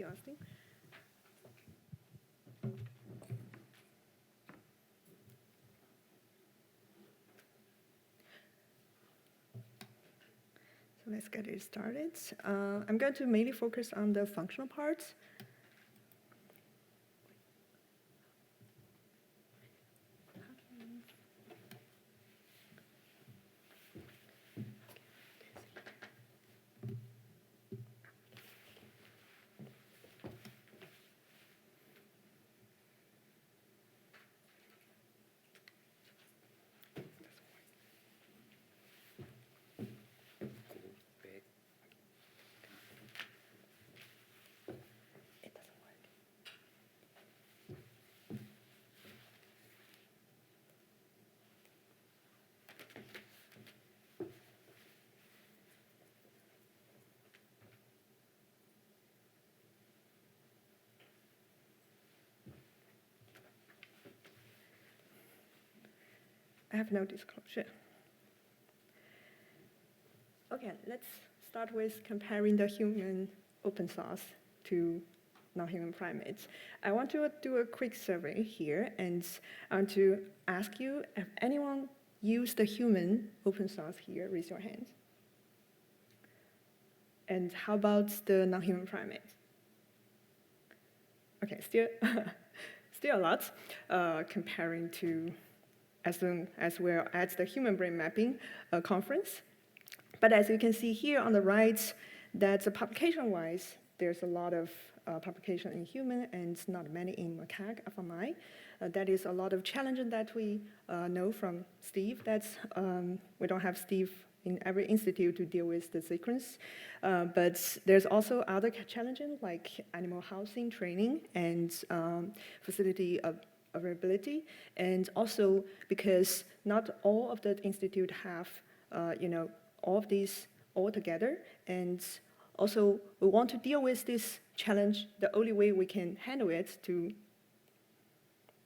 you, Austin. So let's get it started. I'm going to mainly focus on the functional parts. I have no disclosure. Okay, let's start with comparing the human open source to non-human primates. I want to do a quick survey here, and I want to ask you if anyone used the human open source here, raise your hand. And how about the non-human primates? Okay, still, still a lot, comparing to as soon as we're at the Human Brain Mapping conference. But as you can see here on the right, that publication-wise, there's a lot of publication in human and not many in macaque, fMRI. That is a lot of challenges that we know from Steve. That's we don't have Steve in every institute to deal with the sequence. But there's also other challenges like animal housing training and facility availability, and also because not all of the institute have, all of these all together, and also we want to deal with this challenge. The only way we can handle it to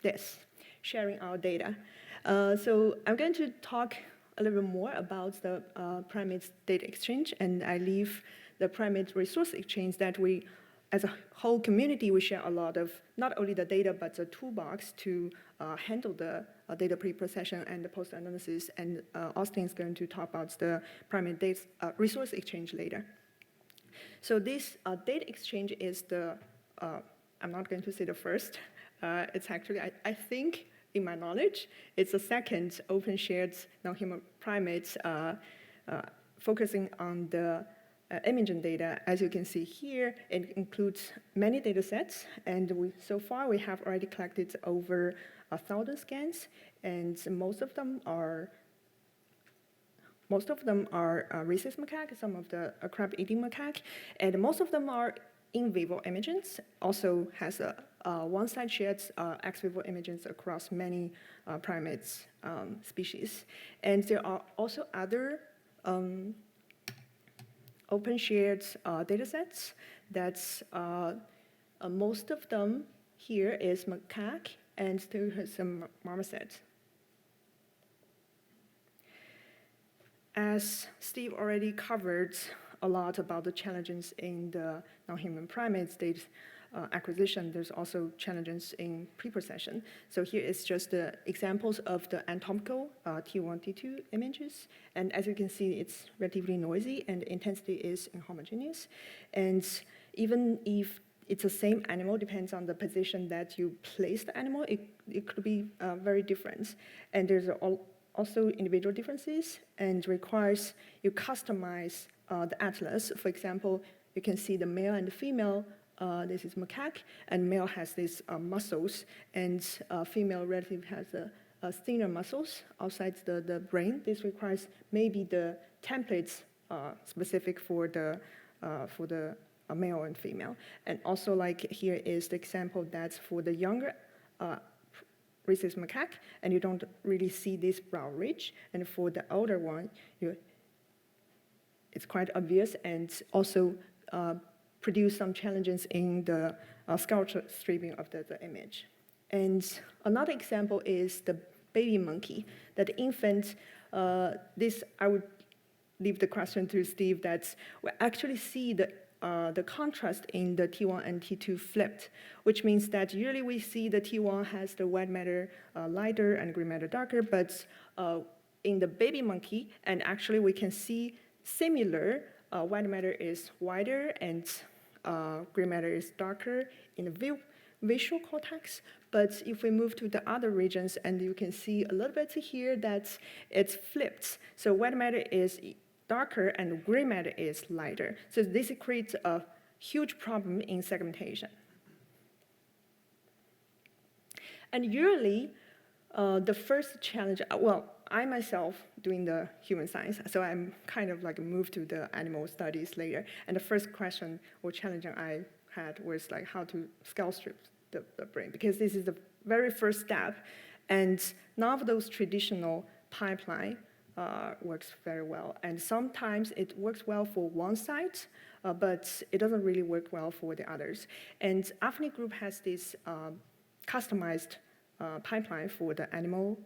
this, sharing our data. So I'm going to talk a little bit more about the PRIMATE Data Exchange, and I leave the PRIMATE Resource Exchange that we, as a whole community, we share a lot of not only the data, but the toolbox to handle the data pre-processing and the post-analysis. And Austin is going to talk about the PRIMATE Data Resource Exchange later. So this data exchange is the, I'm not going to say the first, it's actually, I think, in my knowledge, it's the second open shared non-human primates focusing on the imaging data. As you can see here, it includes many data sets, and so far we have already collected over 1,000 scans, and most of them are rhesus macaque, some of the crab-eating macaque, and most of them are in vivo images. Also has a one-side shared ex vivo images across many primates species, and there are also other open shared data sets. That's most of them here is macaque, and there is some marmoset. As Steve already covered a lot about the challenges in the non-human primates data acquisition, there's also challenges in pre-processing. So here is just the examples of the anatomical T1, T2 images. And as you can see, it's relatively noisy and the intensity is inhomogeneous. And even if it's the same animal, depends on the position that you place the animal, it could be very different. And there's also individual differences, and requires you customize the atlas. For example, you can see the male and the female. This is macaque, and male has these muscles, and female relative has thinner muscles outside the brain. This requires maybe the templates specific for the male and female. And also, like here is the example that's for the younger rhesus macaque, and you don't really see this brow ridge. And for the older one, it's quite obvious, and also produce some challenges in the sculpture stripping of the image. And another example is the baby monkey, that infant, this I would leave the question to Steve, that we actually see the the contrast in the T1 and T2 flipped, which means that usually we see the T1 has the white matter lighter and gray matter darker, but in the baby monkey, and actually we can see similar, white matter is wider and gray matter is darker in the visual cortex. But if we move to the other regions, and you can see a little bit here that it's flipped. So white matter is darker and gray matter is lighter. So this creates a huge problem in segmentation. And usually, the first challenge, well, I myself doing the human science, so I'm kind of like moved to the animal studies later. And the first question or challenge I had was like how to scale strip the brain, because this is the very first step. And none of those traditional pipeline works very well. And sometimes it works well for one side, but it doesn't really work well for the others. And Afni group has this customized pipeline for the animal,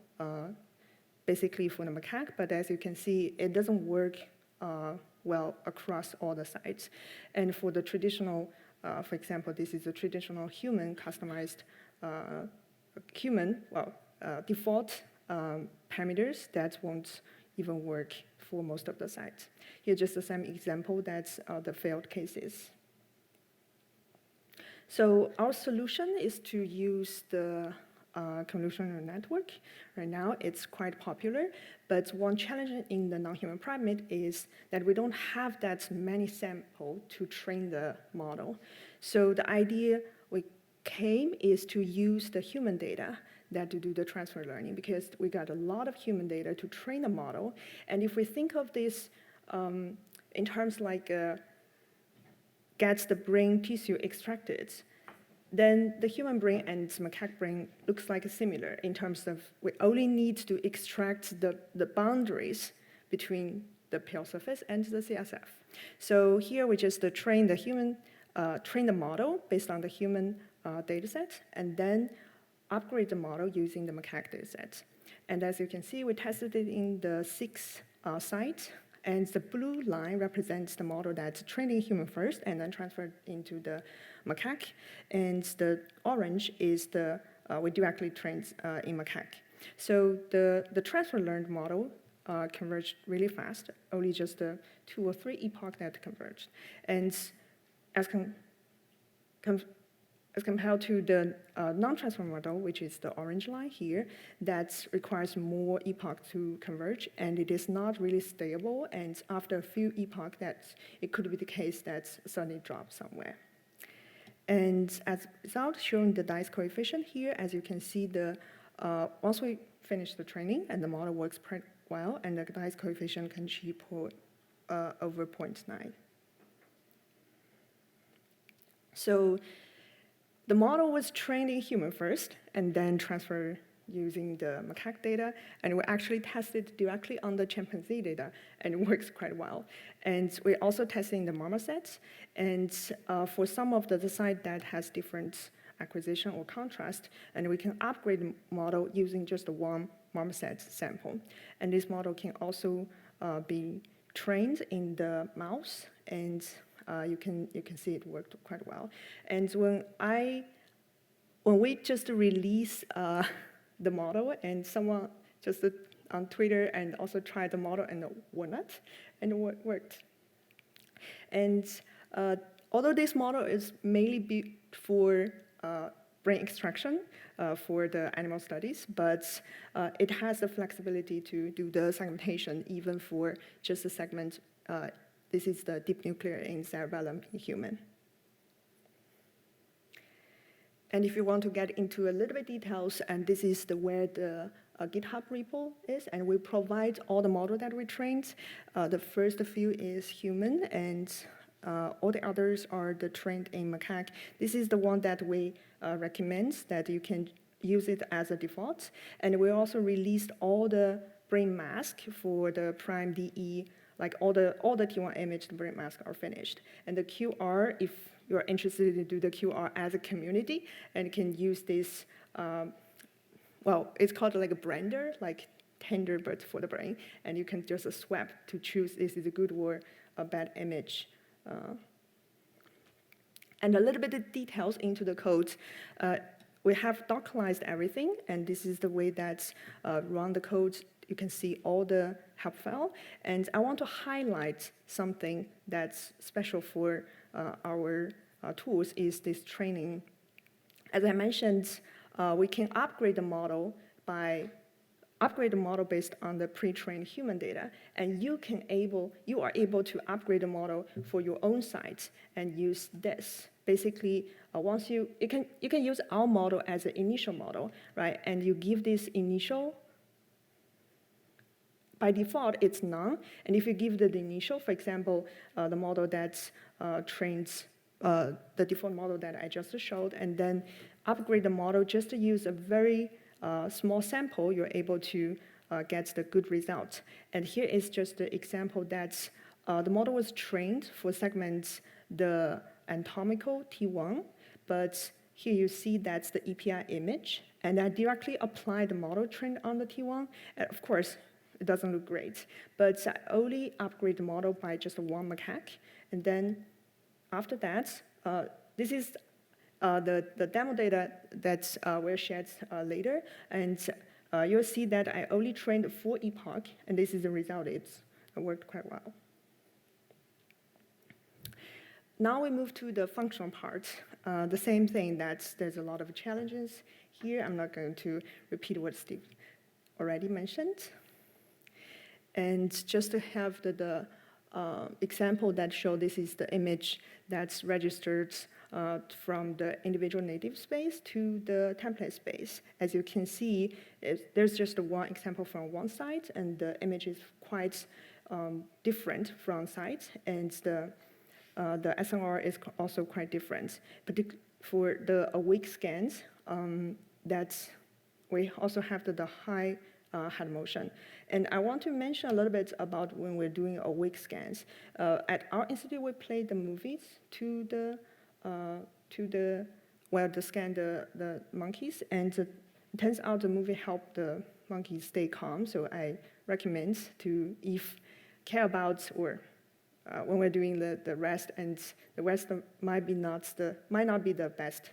basically for the macaque, but as you can see, it doesn't work well across all the sites. And for the traditional, for example, this is a traditional human customized default parameters that won't even work for most of the sites. Here's just the same example that's the failed cases. So our solution is to use the convolutional network. Right now, it's quite popular, but one challenge in the non-human primate is that we don't have that many samples to train the model. So the idea we came is to use the human data that to do the transfer learning, because we got a lot of human data to train the model. And if we think of this in terms like gets the brain tissue extracted, then the human brain and macaque brain looks like similar in terms of we only need to extract the boundaries between the pale surface and the CSF. So here we just train the model based on the human data set, and then upgrade the model using the macaque data set. And as you can see, we tested it in the 6 sites, and the blue line represents the model that's trained in human first and then transferred into the macaque, and the orange is the we directly trained in macaque. So the transfer learned model converged really fast, only just 2 or 3 epochs that converged. And as compared to the non-transfer model, which is the orange line here, that requires more epochs to converge, and it is not really stable, and after a few epochs, it could be the case that suddenly drops somewhere. And as a result, showing the dice coefficient here, as you can see, once we finish the training and the model works pretty well, and the dice coefficient can achieve over 0.9. So the model was trained in human first, and then transferred using the macaque data, and we actually tested directly on the chimpanzee data, and it works quite well. And we also tested in the marmosets, and for some of the site that has different acquisition or contrast, and we can upgrade the model using just one marmoset sample. And this model can also be trained in the mouse, and you can see it worked quite well. And when we just release the model, and someone just on Twitter and also tried the model and walnut, and it worked. And although this model is mainly built for brain extraction for the animal studies, but it has the flexibility to do the segmentation even for just a segment. This is the deep nuclear in cerebellum in human. And if you want to get into a little bit details, and this is where the GitHub repo is, and we provide all the model that we trained. The first few is human, and all the others are the trained in macaque. This is the one that we recommend that you can use it as a default. And we also released all the brain mask for the prime DE, like all the T1 imaged brain masks are finished. And the QR, if you're interested to do the QR as a community, and can use this, it's called like a brander, like tender but for the brain, and you can just swap to choose this is a good or a bad image And a little bit of details into the code. We have Dockerized everything, and this is the way that run the code. You can see all the help file. And I want to highlight something that's special for our tools is this training. As I mentioned, we can upgrade the model based on the pre-trained human data, and you are able to upgrade the model for your own sites and use this. Basically, you can use our model as an initial model, right? And you give this initial. By default, it's none, and if you give the initial, for example, the model that trains the default model that I just showed, and then upgrade the model just to use a very small sample, you're able to get the good result. And here is just the example that the model was trained for segments the anatomical T1, but here you see that's the EPI image, and I directly apply the model trained on the T1, and of course, it doesn't look great, but I only upgrade the model by just one macaque, and then after that, this is the demo data that we'll share later, and you'll see that I only trained 4 epoch, and this is the result. It worked quite well. Now we move to the functional part. The same thing, that there's a lot of challenges here. I'm not going to repeat what Steve already mentioned. And just to have the example that show this is the image that's registered from the individual native space to the template space. As you can see, there's just one example from one site, and the image is quite different from site, and the SNR is also quite different. For the awake scans, we also have the high head motion. And I want to mention a little bit about when we're doing awake scans. At our institute, we play the movies to scan the monkeys, and it turns out the movie helped the monkeys stay calm. So I recommend to, if care about or when we're doing the rest, and the rest might not be the best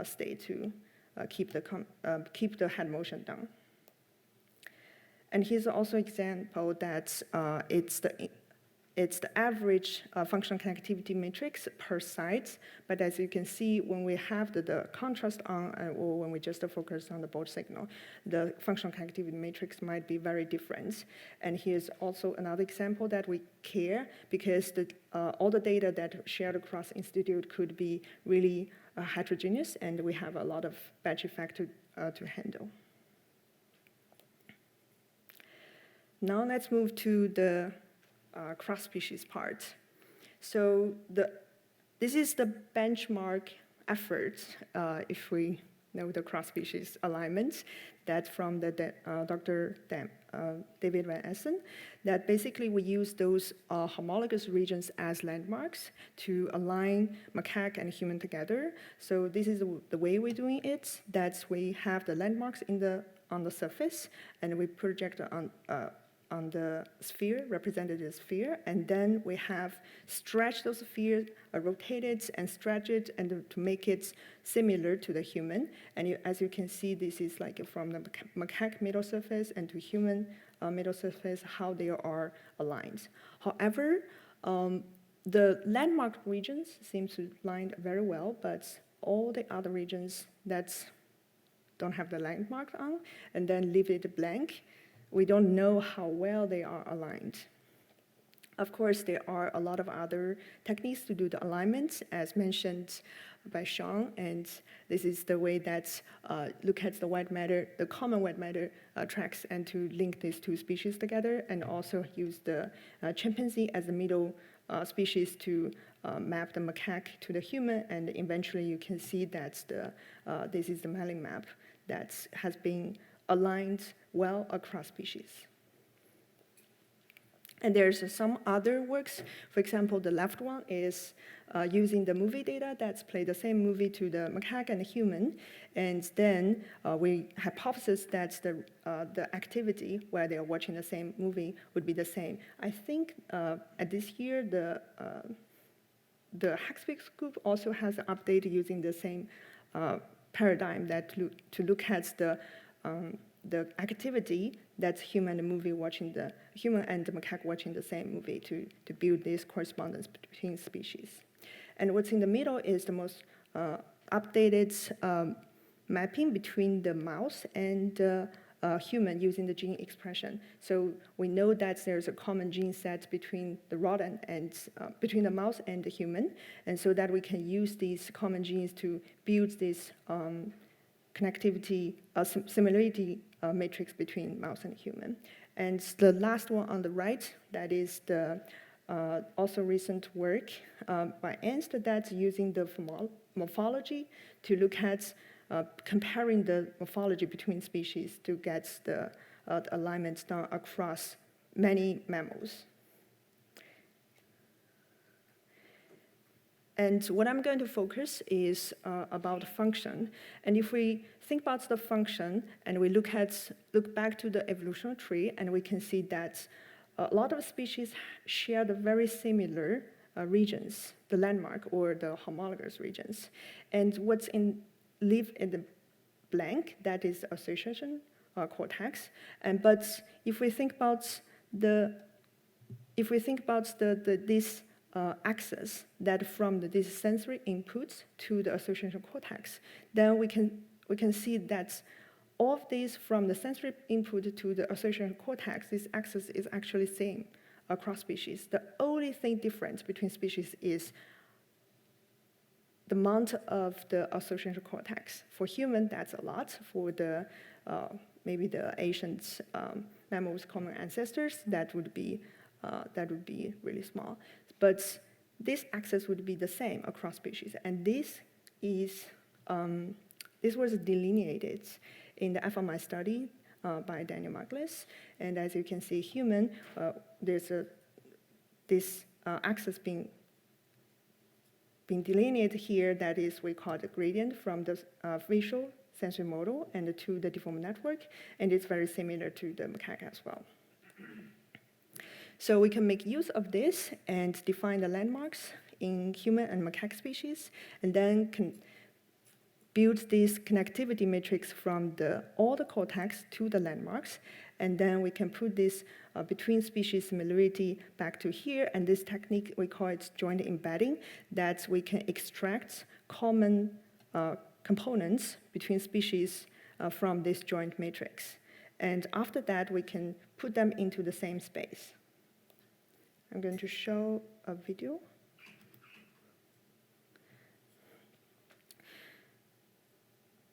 state to keep the head motion down. And here's also an example that it's the average functional connectivity matrix per site. But as you can see, when we have the contrast on, or when we just focus on the baud signal, the functional connectivity matrix might be very different. And here's also another example that we care, because all the data that shared across institute could be really heterogeneous, and we have a lot of batch effect to handle. Now let's move to the cross-species part. So this is the benchmark effort, if we know the cross-species alignment, that from the Dr. David Van Essen, that basically we use those homologous regions as landmarks to align macaque and human together. So this is the way we're doing it, that we have the landmarks on the surface, and we project on the sphere, represented as sphere, and then we have stretched those spheres, rotate it and stretch it, and to make it similar to the human. And as you can see, this is like from the macaque middle surface and to human middle surface, how they are aligned. However, the landmark regions seem to align very well, but all the other regions that don't have the landmark on, and then leave it blank, we don't know how well they are aligned. Of course, there are a lot of other techniques to do the alignment, as mentioned by Sean, and this is the way that look at the white matter, the common white matter tracks, and to link these two species together, and also use the chimpanzee as the middle species to map the macaque to the human, and eventually you can see that this is the Malin map that has been aligned well across species. And there's some other works. For example, the left one is using the movie data that's played the same movie to the macaque and the human, and then we hypothesize that the activity where they are watching the same movie would be the same. I think at this year the Hackspeaks group also has an update using the same paradigm that to look at the activity that's human and the macaque watching the same movie to build this correspondence between species. And what's in the middle is the most updated mapping between the mouse and human using the gene expression. So we know that there's a common gene set between the rodent and between the mouse and the human, and so that we can use these common genes to build this connectivity, similarity matrix between mouse and human. And the last one on the right, that is the also recent work by Ernst that's using the morphology to look at comparing the morphology between species to get the alignments done across many mammals. And what I'm going to focus is about function. And if we think about the function and we look back to the evolutionary tree, and we can see that a lot of species share the very similar regions, the landmark or the homologous regions. And what's live in the blank, that is association cortex. But if we think about this axis that from this sensory inputs to the association cortex, then we can see that all of these from the sensory input to the association cortex, this axis is actually same across species. The only thing different between species is the amount of the association cortex. For human, that's a lot. For the maybe the ancient mammals, common ancestors, that would be really small. But this axis would be the same across species, and this was delineated in the fMRI study by Daniel Margulis. And as you can see, human, there's this axis being delineated here, that is we call the gradient from the visual sensory model and to the deformed network, and it's very similar to the macaque as well. So we can make use of this and define the landmarks in human and macaque species, and then can build this connectivity matrix from all the cortex to the landmarks, and then we can put this between species similarity back to here, and this technique, we call it joint embedding, that we can extract common components between species from this joint matrix. And after that, we can put them into the same space. I'm going to show a video.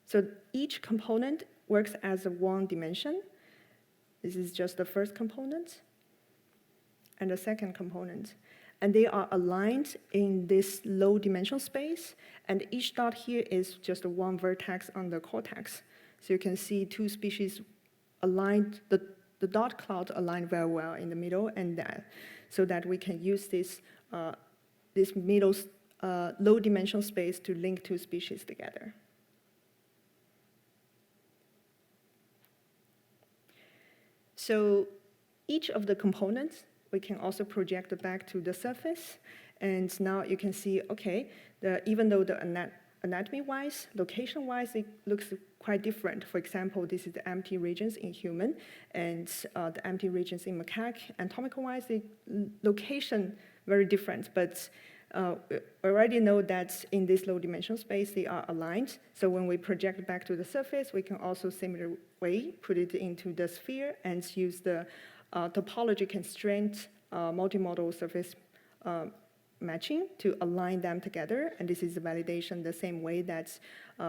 So each component works as a one dimension. This is just the first component and the second component. And they are aligned in this low dimensional space, and each dot here is just one vertex on the cortex. So you can see two species aligned, the dot cloud aligned very well in the middle, and so that we can use this middle low dimensional space to link two species together. So each of the components, we can also project back to the surface. And now you can see, okay, even though the anatomy-wise, location-wise, it looks quite different. For example, this is the empty regions in human, and the empty regions in macaque. Anatomical-wise, the location very different, but we already know that in this low dimensional space, they are aligned. So when we project back to the surface, we can also similar way put it into the sphere and use the topology constraint multimodal surface matching to align them together. And this is a validation the same way that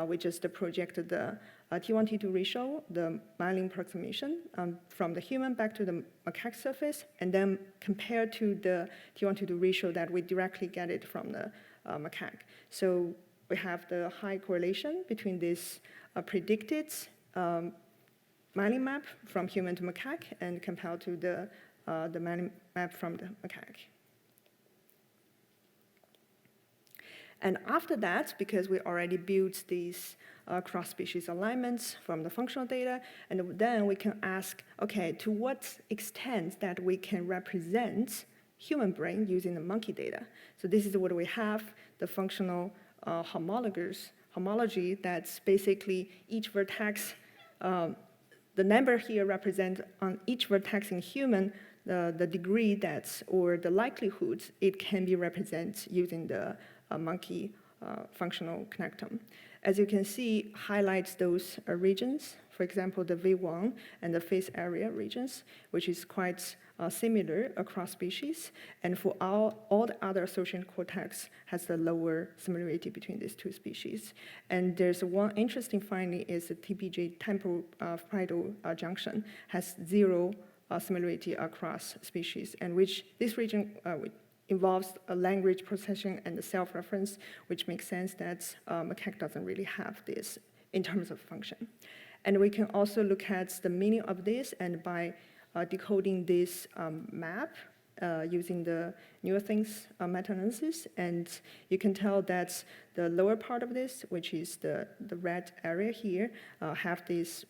we just projected the T1, T2 ratio, the myelin approximation from the human back to the macaque surface, and then compare to the T1, T2 ratio that we directly get it from the macaque. So we have the high correlation between this predicted myelin map from human to macaque and compared to the myelin map from the macaque. And after that, because we already built these cross-species alignments from the functional data, and then we can ask, okay, to what extent that we can represent human brain using the monkey data. So this is what we have, the functional homology that's basically each vertex, the number here represents on each vertex in human, the degree that's, or the likelihood it can be represented using the monkey functional connectome. As you can see, highlights those regions, for example, the V1 and the face area regions, which is quite similar across species. And for all the other associated cortex has the lower similarity between these two species. And there's one interesting finding is the TPJ temporal parietal junction has zero similarity across species, and which this region involves a language processing and the self-reference, which makes sense that macaque doesn't really have this in terms of function. And we can also look at the meaning of this, and by decoding this map using the neuroscience meta-analysis, and you can tell that the lower part of this, which is the red area here, have this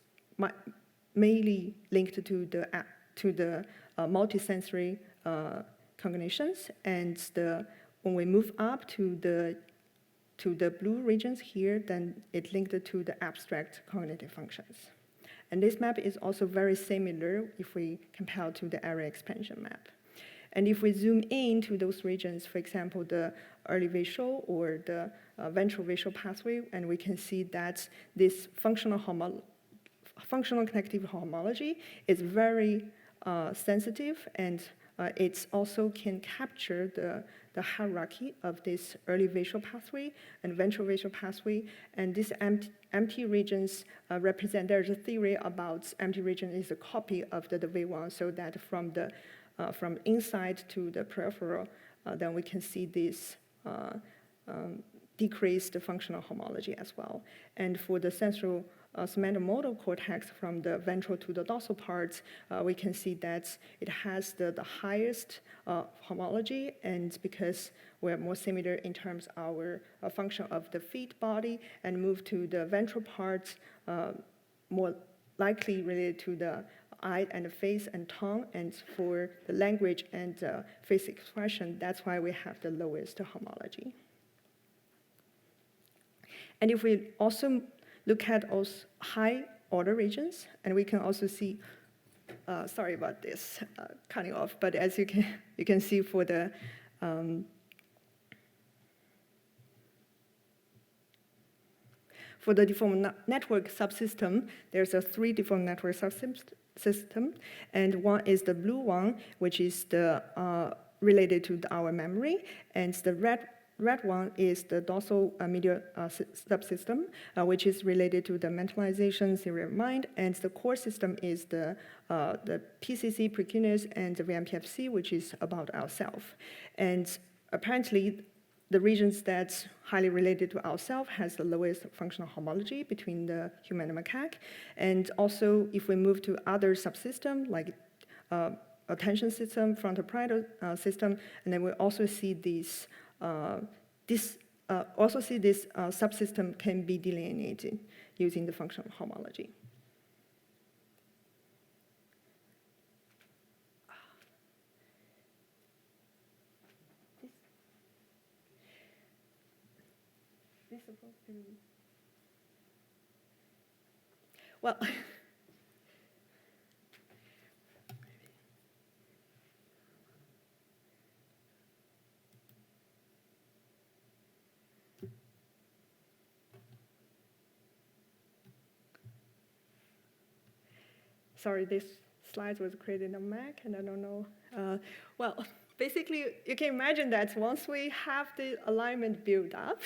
mainly linked to the multisensory cognitions, and when we move up to the blue regions here, then it linked to the abstract cognitive functions. And this map is also very similar if we compare to the area expansion map. And if we zoom in to those regions, for example, the early visual or the ventral visual pathway, and we can see that this functional connective homology is very sensitive, and it also can capture the hierarchy of this early visual pathway and ventral visual pathway. And these empty regions represent, there's a theory about empty region is a copy of the V1, so that from inside to the peripheral, then we can see this decreased functional homology as well. And for the central motor cortex from the ventral to the dorsal parts, we can see that it has the highest homology, and because we're more similar in terms of our function of the feet, body, and move to the ventral parts, more likely related to the eye and the face and tongue, and for the language and face expression, that's why we have the lowest homology. And if we also look at those high order regions, and we can also see, sorry about this cutting off, but as you can see for the deformed network subsystem, there's a 3 deformed network subsystem, and one is the blue one, which is the related to our memory, and the red one is the dorsal medial subsystem, which is related to the mentalization theory of mind, and the core system is the PCC, precuneus, and the VMPFC, which is about ourself. And apparently, the regions that's highly related to ourself has the lowest functional homology between the human and macaque. And also, if we move to other subsystems, like attention system, frontal parietal system, and then we also see this subsystem can be delineated using the functional homology. This supposed to, well, sorry, this slide was created on Mac, and I don't know. Well, basically, you can imagine that once we have the alignment built up,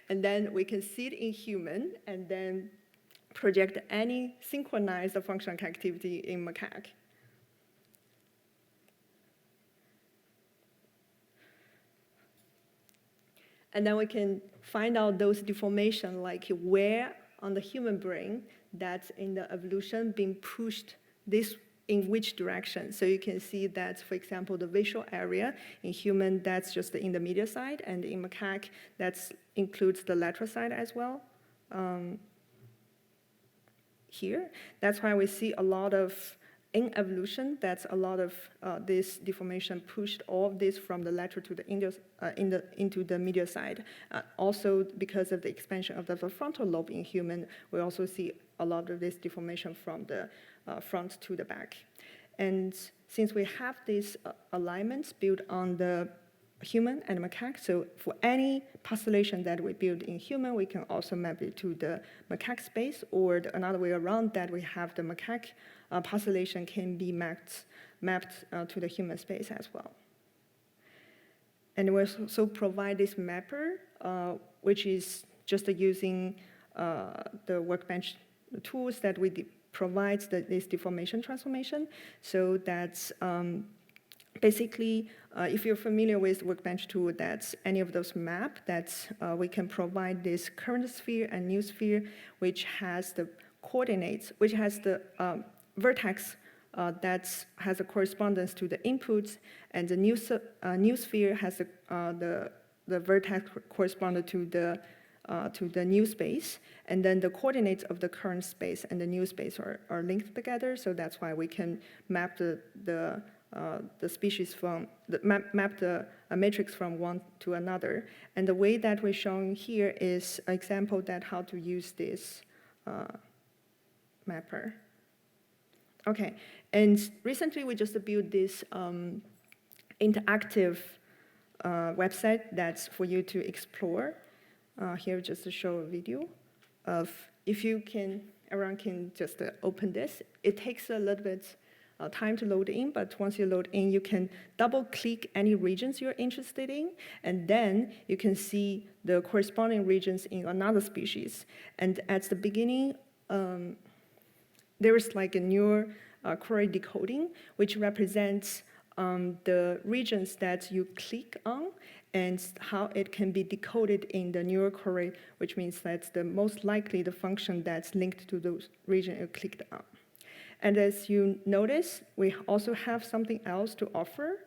and then we can see it in human, and then project any synchronized functional activity in macaque. And then we can find out those deformations, like where on the human brain that's in the evolution being pushed this in which direction. So you can see that, for example, the visual area in human, that's just in the medial side, and in macaque, that includes the lateral side as well. Here, that's why we see a lot of in evolution, that's a lot of this deformation pushed all of this from the lateral to the into the medial side. Also, because of the expansion of the frontal lobe in human, we also see a lot of this deformation from the front to the back. And since we have these alignments built on the human and macaque, so for any postulation that we build in human, we can also map it to the macaque space, or another way around that we have the macaque postulation can be mapped to the human space as well. And we also provide this mapper, which is just using the workbench tools that we provides this deformation transformation. So that's basically, if you're familiar with workbench tool, that's any of those map, that's we can provide this current sphere and new sphere, which has the coordinates, which has the vertex that has a correspondence to the inputs, and the new sphere has the vertex corresponding to the new space, and then the coordinates of the current space and the new space are linked together. So that's why we can map the species from map the matrix from one to another. And the way that we're showing here is an example that how to use this mapper. Okay, and recently we just built this interactive website that's for you to explore. Here just to show a video of, if you can, everyone can just open this. It takes a little bit time to load in, but once you load in, you can double click any regions you're interested in, and then you can see the corresponding regions in another species. And at the beginning, there is like a neural query decoding, which represents the regions that you click on and how it can be decoded in the neural query, which means that's the most likely the function that's linked to those regions you clicked on. And as you notice, we also have something else to offer,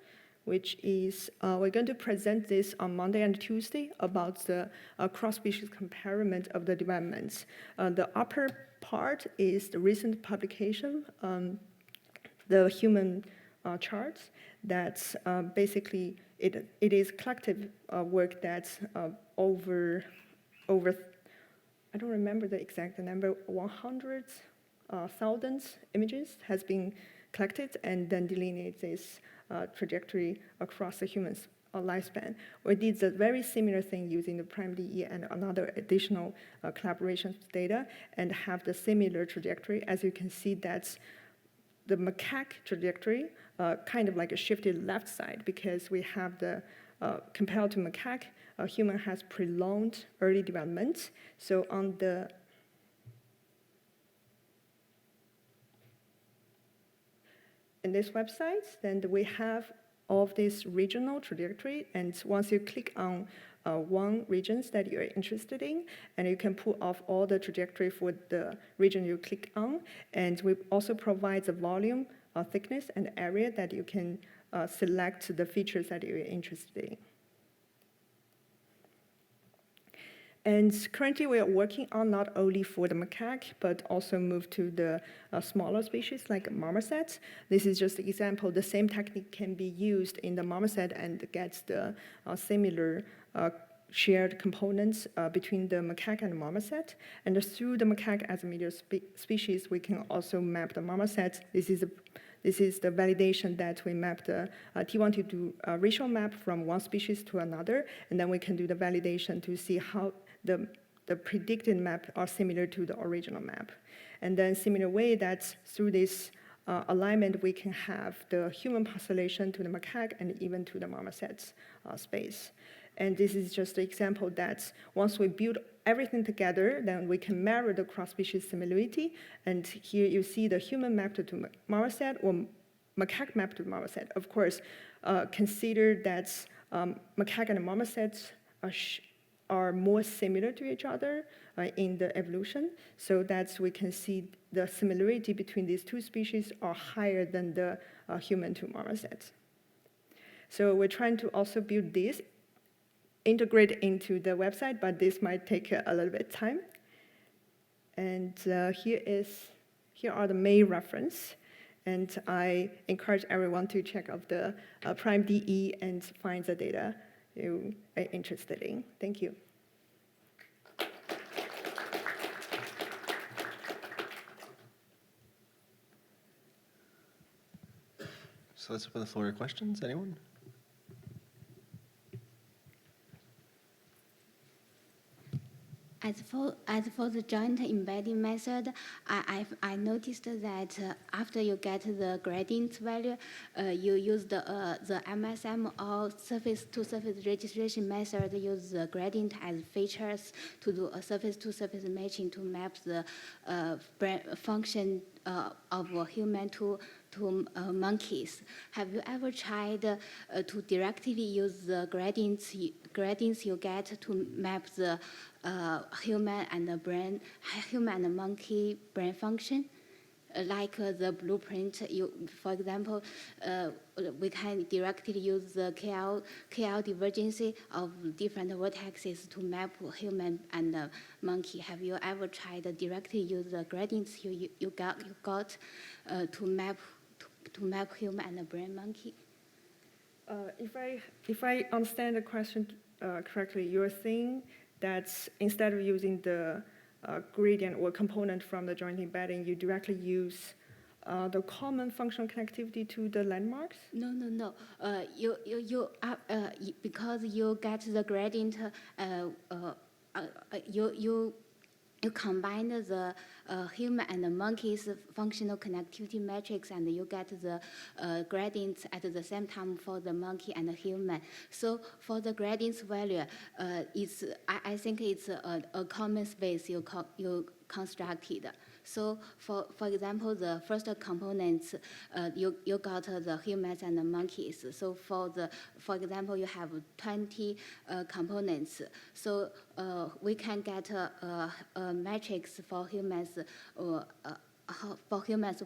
which is we're going to present this on Monday and Tuesday about the cross-species comparison of the developments. The upper part is the recent publication, the human charts. That's basically, it is collective work that's over, I don't remember the exact number, 100,000 images has been collected and then delineate this trajectory across the human's lifespan. We did the very similar thing using the PRIMATE and another additional collaboration data and have the similar trajectory. As you can see, that's the macaque trajectory, kind of like a shifted left side, because we have the, compared to macaque, a human has prolonged early development. So on the in this website, then we have all of this regional trajectory, and once you click on one regions that you're interested in, and you can pull off all the trajectory for the region you click on, and we also provide the volume, thickness, and area that you can select the features that you're interested in. And currently, we are working on not only for the macaque, but also move to the smaller species like marmosets. This is just an example. The same technique can be used in the marmoset and gets the similar shared components between the macaque and the marmoset. And through the macaque as a medial species, we can also map the marmoset. This is the validation that we map the T1 to do a racial map from one species to another, and then we can do the validation to see how the predicted map are similar to the original map. And then similar way that through this alignment, we can have the human population to the macaque and even to the marmoset space. And this is just an example that once we build everything together, then we can mirror the cross-species similarity. And here you see the human mapped to marmoset or macaque mapped to marmoset. Of course, consider that macaque and marmoset are more similar to each other in the evolution, so that we can see the similarity between these two species are higher than the human to marmoset. So we're trying to also build this, integrate into the website, but this might take a little bit of time. And here are the main reference. And I encourage everyone to check out the PRIME.de and find the data you are interested in. Thank you. So let's open the floor to questions. Anyone? As for the joint embedding method, I noticed that after you get the gradient value, you use the MSM or surface-to-surface registration method, use the gradient as features to do a surface-to-surface matching to map the function of a human to monkeys. Have you ever tried to directly use the gradients you get to map the human and monkey brain function? Like the blueprint, for example, we can directly use the KL divergence of different vertices to map human and monkey. Have you ever tried to directly use the gradients you got to map human and brain monkey? If I understand the question correctly, you're saying that instead of using the gradient or component from the joint embedding, you directly use the common functional connectivity to the landmarks? No. Because you get the gradient, you combine the human and the monkey's functional connectivity matrix, and you get the gradients at the same time for the monkey and the human. So for the gradients value, I think it's a common space you constructed. So for example, the first components, you got the humans and the monkeys. So for example, you have 20 components. So we can get a matrix for humans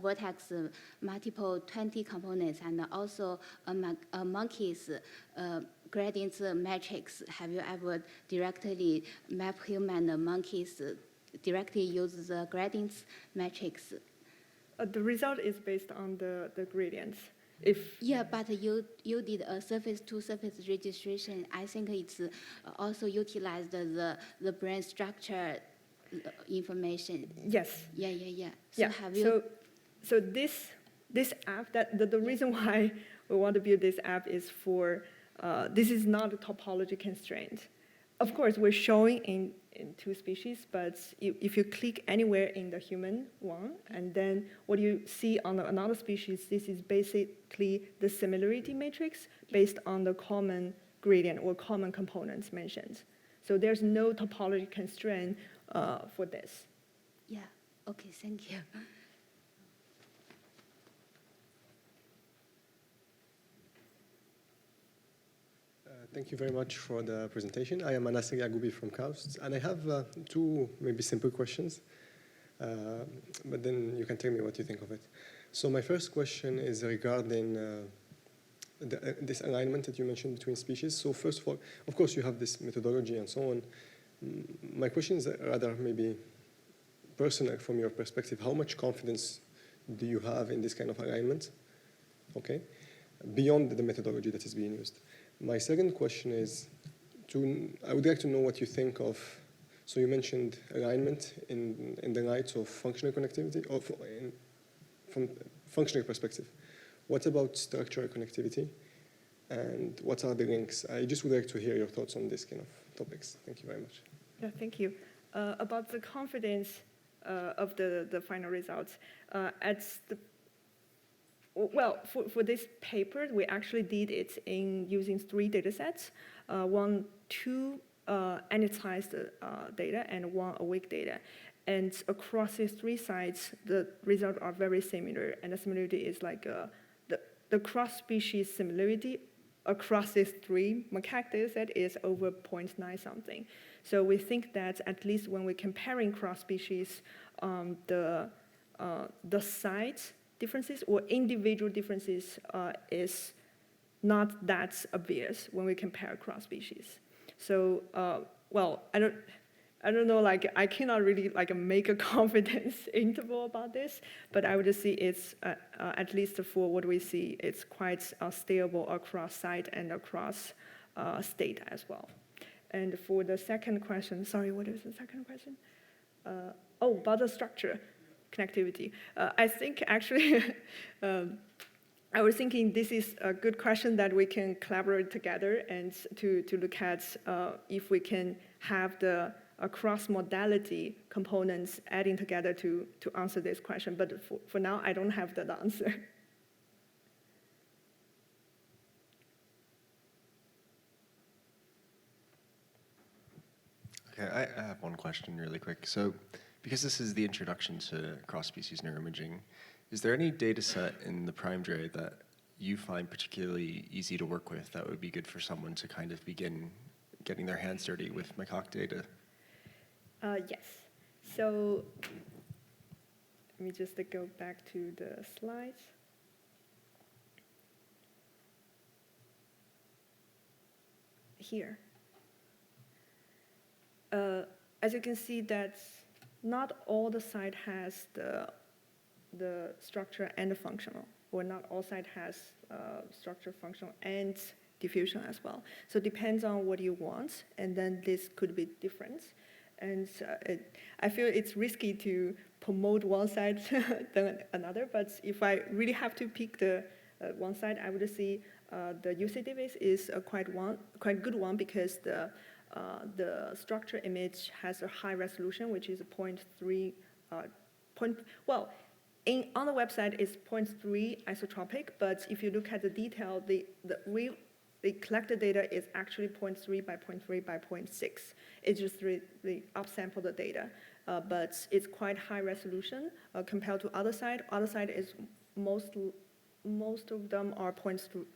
vertex multiple 20 components, and also a monkey's gradients matrix. Have you ever directly map human and monkeys directly use the gradients matrix? The result is based on the gradients. But you did a surface-to-surface registration. I think it's also utilized the brain structure information. Yes. Yeah. So this app, the reason why we want to build this app is for this is not a topology constraint. Of course, we're showing in two species, but if you click anywhere in the human one, and then what you see on another species, this is basically the similarity matrix based on the common gradient or common components mentioned. So there's no topology constraint for this. Yeah, okay, thank you. Thank you very much for the presentation. I am Anasir Yagoubi from KAUST, and I have two maybe simple questions, but then you can tell me what you think of it. So my first question is regarding this alignment that you mentioned between species. So first of all, of course, you have this methodology and so on. My question is rather maybe personal from your perspective. How much confidence do you have in this kind of alignment, okay, beyond the methodology that is being used? My second question is, I would like to know what you think of, so you mentioned alignment in the light of functional connectivity, or from functional perspective. What about structural connectivity, and what are the links? I just would like to hear your thoughts on this kind of topics. Thank you very much. Yeah, thank you. About the confidence of the final results, for this paper, we actually did it in using 3 data sets, two annotated data and 1 awake data. And across these 3 sites, the results are very similar, and the similarity is like the cross-species similarity across these 3 macaque data set is over 0.9 something. So we think that at least when we're comparing cross-species, the site differences or individual differences is not that obvious when we compare cross species. So, I don't know, like I cannot really like make a confidence interval about this, but I would just say it's at least for what we see, it's quite stable across site and across state as well. And for the second question, sorry, what is the second question? Oh, about the structure, connectivity. I think actually, I was thinking this is a good question that we can collaborate together and to look at if we can have the cross-modality components adding together to answer this question. But for now, I don't have that answer. Okay, I have one question really quick. So because this is the introduction to cross-species neuroimaging, is there any data set in the PRIMatE that you find particularly easy to work with that would be good for someone to kind of begin getting their hands dirty with macaque data? Yes. So let me just go back to the slides. Here. As you can see, that not all the site has the structure and the functional, or not all site has structure, functional, and diffusion as well. So it depends on what you want, and then this could be different. And I feel it's risky to promote one side than another, but if I really have to pick the one side, I would say the UC database is a quite good one because the structure image has a high resolution, which is 0.3. On the website it's 0.3 isotropic, but if you look at the detail, the collected data is actually 0.3 by 0.3 by 0.6. It's just really upsample the data, but it's quite high resolution compared to other side. Other side is most of them are 0.5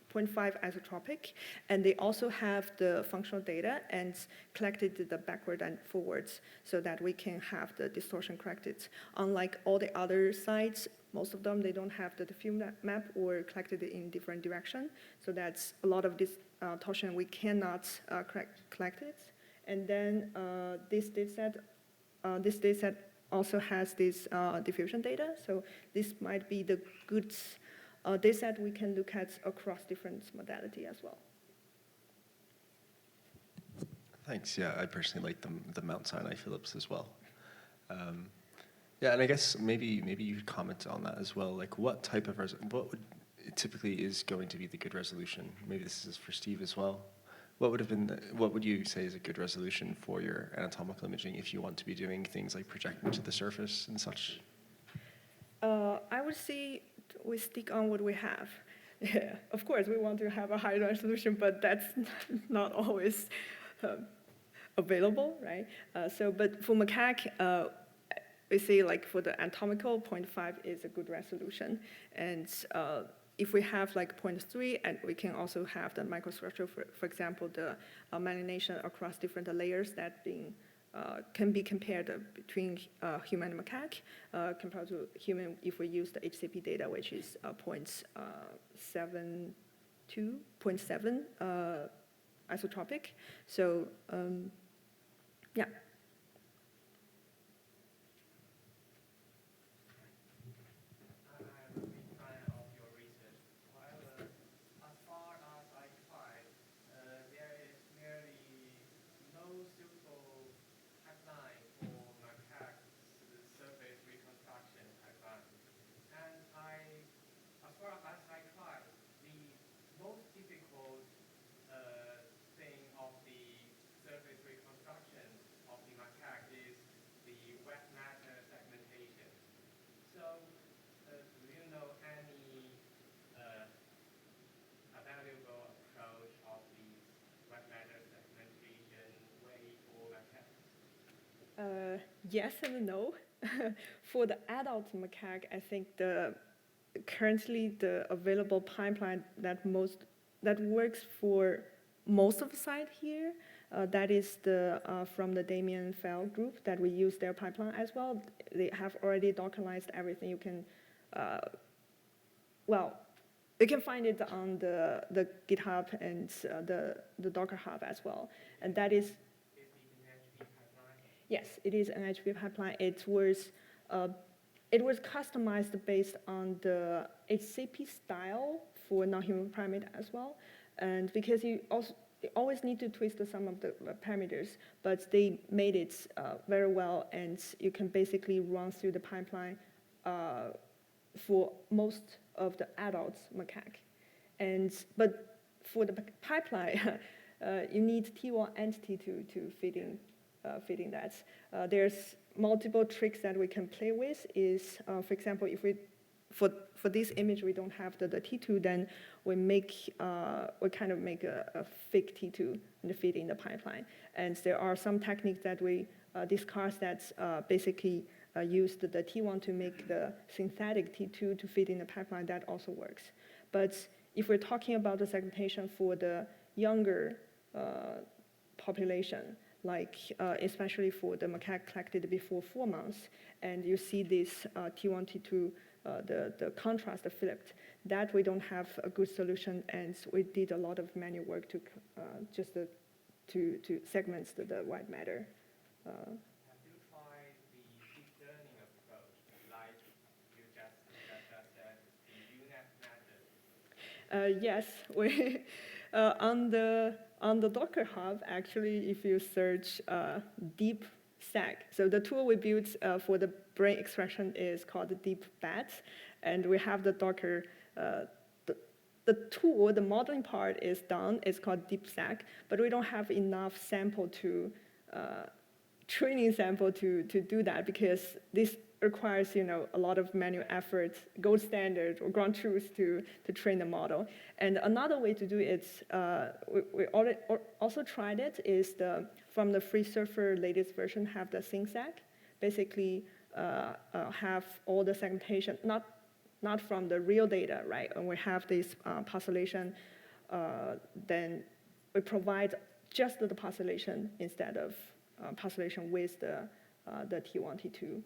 isotropic, and they also have the functional data and collected the backward and forwards so that we can have the distortion corrected. Unlike all the other sites, most of them, they don't have the diffuse map or collected in different direction. So that's a lot of this distortion we cannot collect it. And then this dataset also has this diffusion data. So this might be the good dataset we can look at across different modality as well. Thanks. Yeah, I personally like the Mount Sinai Phillips as well. Yeah, and I guess maybe you could comment on that as well. Like, what type of what would typically is going to be the good resolution? Maybe this is for Steve as well. What would you say is a good resolution for your anatomical imaging if you want to be doing things like projecting to the surface and such? I would say we stick on what we have. Yeah, of course, we want to have a high resolution, but that's not always available, right? But for macaque, we say like for the anatomical, 0.5 is a good resolution. And if we have like 0.3, and we can also have the microstructure, for example, the myelination across different layers that can be compared between human and macaque compared to human if we use the HCP data, which is 0.7 isotropic. So, yeah. Yes and no. For the adult macaque, I think currently the available pipeline that works for most of the site here, that is from the Damien Fell group that we use their pipeline as well. They have already Dockerized everything. You can, you can find it on the GitHub and the Docker Hub as well, and that is. Yes, it is an OHBM pipeline. It was customized based on the HCP style for non-human primate as well, and because you always need to twist some of the parameters, but they made it very well, and you can basically run through the pipeline for most of the adults macaque. But for the pipeline, you need T1 entity to fit in that. There's multiple tricks that we can play with. For example, if for this image we don't have the T2, then we kind of make a fake T2 and fit in the pipeline. And there are some techniques that we discuss that basically use the T1 to make the synthetic T2 to fit in the pipeline. That also works. But if we're talking about the segmentation for the younger population, like especially for the macaque collected before 4 months, and you see this T1, T2, the contrast flipped, that we don't have a good solution, and we did a lot of manual work to just to segment the white matter. Have you tried the deep learning approach, like you just said, the unmatched method? Yes, we on the Docker Hub, actually, if you search DeepSec, so the tool we built for the brain extraction is called DeepBat, and we have the Docker, the tool, the modeling part is done, it's called DeepSec, but we don't have enough sample to, training sample to do that, because this requires a lot of manual effort, gold standard or ground truth to train the model. And another way to do it, we also tried it, is from the free surfer latest version have the SynSec, basically have all the segmentation, not from the real data, right? And we have this population, then we provide just the population instead of population with the T1, T2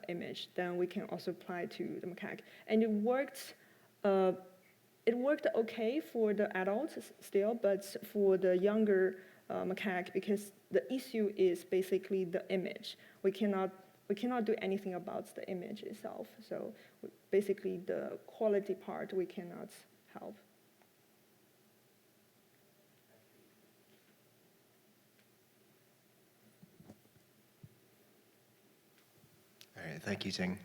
image. Then we can also apply to the macaque. And it worked okay for the adults still, but for the younger macaque, because the issue is basically the image. We cannot do anything about the image itself. So basically the quality part we cannot help. All right, thank you, Ting.